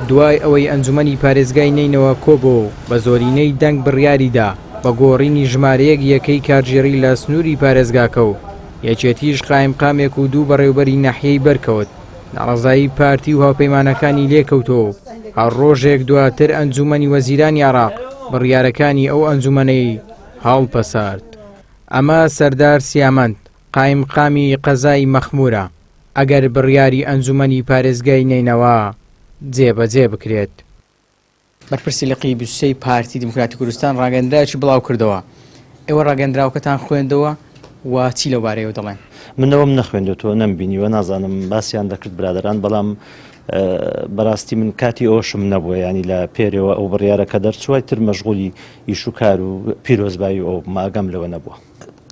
دوای ئەوەی ئەنجومەنی پارێزگای نینەوە کۆبوو بە زۆرینەی دەنگ بڕیاریدا بە گۆڕینی ژمارەیەک یەکەی کارژێڕی لە سنووری پارێزگاکە و یەکێتیش قایمقامێک و دوو بەڕێوەبەری ناحیەی بەرکەوت ناڕەزایی پارتی و هاوپەیمانەکانی لێکەوتەوە. هەر ڕۆژێک دواتر ئەنجومەنی وەزیرانی عێراق بڕیارەکانی ئەو ئەنجومەنەی هەڵپەسارد. ئەمە سەردار سیامەند قایمقامی قەزای مەخمورە ئەگەر بڕیاری ئەنجومەنی پارێزگای نینەوە جێبەجێ بکرێت. بەرپرسی لقی 23 پارتی دیموکراتی کوردستان ڕاگەندراوی بڵاو کردەوە. ئێوە ڕاگەندراوەکەتان خوێندەوە و چی لەوبارەیەوە دەڵێن؟ منەوەم نەخوێندەوە نەمبینیوە نازانم باسییان دەکرد برادران بەڵام بەڕاستی من کاتی ئەوشم نەبووە ینی لە پێرەوە ئەو بڕیارەکە دەرچوای تر مەشغولی ئیش و کار و پیرۆزبایی ئەو ماگەم لەوە نەبووە.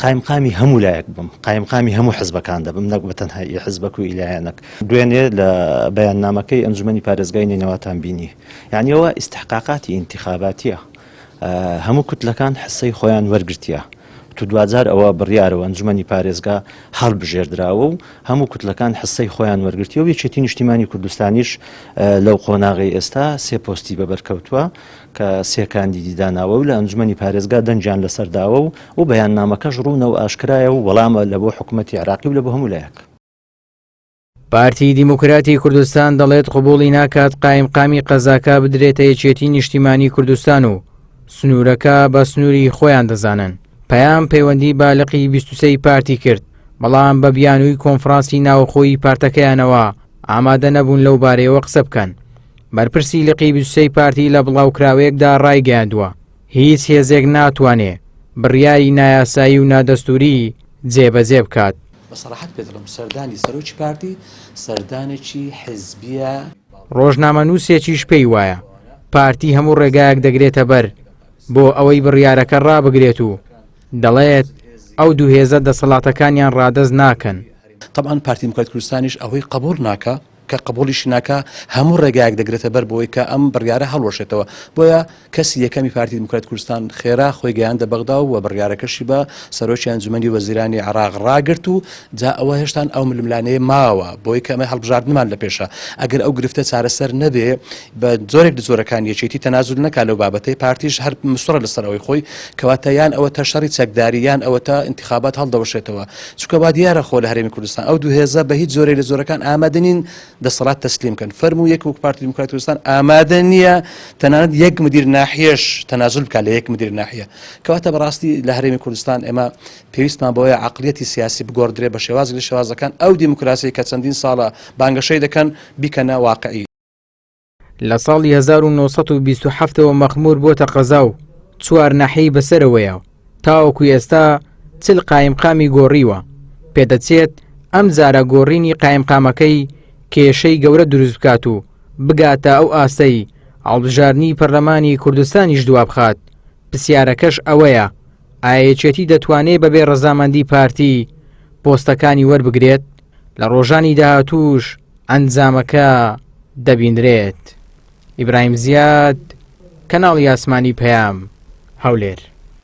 قایمقامی هەموو لایەک بم قایمقامی هەموو حزبەکان دەبم نەک بەتەنها حزبەک و ئیلایەنەک. دوێنێ لە بەیاننامەکەی ئەنجومەنی پارێزگای نینەوەتان بینی یعنی ئەوە ئیستحقاقاتی ئینتیخاباتیە هەموو کوتلەکان حسەی خۆیان وەرگرتیە تو دوجار ئەوە بڕیارەوە ئەنجومەنی پارێزگا هەڵبژێردراوە و هەموو کوتلەکان حسەی خۆیان وەرگرتیەوە و یەکێتی نیشتیمانی کوردستانیش لەو قۆناغی ئێستا سێ پۆستی بەبەرکەوتووە کە سێ کاندیدی داناوە و لە ئەنجومەنی پارێزگا دەنجیان لەسەرداوە و بەیاننامەکەش ڕوونەوە ئاشکرایە و وەڵامە لە بۆ حکوومەتی عێراقی و لە بۆ هەموو لایەک. پارتی دیموکراتی کوردستان دەڵێت قبوڵی ناکات قایمقامی قەزاکە بدرێتە یەکێتی نیشتیمانی کوردستان و سنوورەکە بە سنووری خۆیان دەزانن. پەیام پەیوەندی با لقی 23 پارتی کرد بەڵام بە بیانووی کۆنفرانسی ناوخۆیی پارتەکەیانەوە ئامادە نەبوون لەو بارەیەوە قسە بکەن. بەرپرسی لقی 23 پارتی لە بڵاوکراوەیەکدا ڕایگەیاندووە هیچ هێزێک ناتوانێ بڕیاری نایاسایی و نادەستوری جێبەجێ بکات. بەسەراحەت پێ دەڵێم سەردانی سەرۆکی پارتی سەردانێکی حیزبیە ڕۆژنامە نووسێکیش پێی وایە پارتی هەموو ڕێگایەک دەگرێتە بەر بۆ ئەوەی بڕیارەکە ڕابگرێت و دەڵێت ئەو دوو هێزە دەسەڵاتەکانیان ڕادەست ناکەن. طبعا پارتی دیموکراتی کوردستانیش ئەوەی قبول ناکە کە قبولیشی ناکە هەموو ڕێگایەک دەگرێتە بەر بۆی کە ئەم بڕیارە هەڵوەشێتەوە. بۆیە کەسی یەکەمی پارتی دیموکراتی کوردستان خێرا خۆی گەیاندە بەغدا و بڕیارەکەشی بە سەرۆکی ئەنجومەنی وەزیرانی عێراق ڕاگرت و جا ئەوە هێشتان ئەو ململانەیە ماوە بۆی کە ئەمە هەڵبژاردنمان لە پێشە ئەگەر ئەو گرفتە چارەسەر نەبێ بە زۆرێک جۆرەکان یەکێتی تەنازول نەکا لەو بابەتەی پارتیش هەر مستوڕە لەسەر ئەوەی خۆی کەواتە یان ئەوە تا شەڕی چەکداری یان ئەوە تا انتخابات هەڵدەوەشێتەوە چونکە وا دیارە خۆ لە هەرێمی کوردستان ئەو دوو هێزە بە هیچ زۆرێک لە زۆرەکان ئامادە نین دەسەڵات تەسلیم کەن. فەرموو یەک وەک پارتی دیموکراتی کوردستان ئامادە نییە تەنانەت یەک مدیر ناحیەش تەنازول بکات لە یەک مدیر ناحیە. کەواتە بەڕاستی لە هەرێمی کوردستان ئێمە پێویستمان بەوەیە عەقڵیەتی سیاسی بگۆڕدرێ بە شێوازێک لە شێوازەکان ئەو دیموکراسی کە چەندین ساڵە بانگەشەی دەکەن بیکەنە واقعی. لە ساڵی 1927ەوە مەخمور بۆتە قەزا و 4 ناحیەی بەسەرەوەیە تاوەکو ئێستا چل قایمقامی گۆڕیوە. پێدەچێت ئەم جارە گۆڕینی قایمقامەکەی کێشەی گەورە دروست بکات و بگاتە ئەو ئاستەی هەڵبژاردنی پەرلەمانی کوردستانیش دوا بخات. پرسیارەکەش ئەوەیە ئایا یەکێتی دەتوانێت بەبێ ڕەزامەندی پارتی پۆستەکانی وەربگرێت؟ لە ڕۆژانی داهاتووش ئەنجامەکە دەبینرێت. ئیبراهیم زیاد، کەناڵی ئاسمانی پەیام، هەولێر.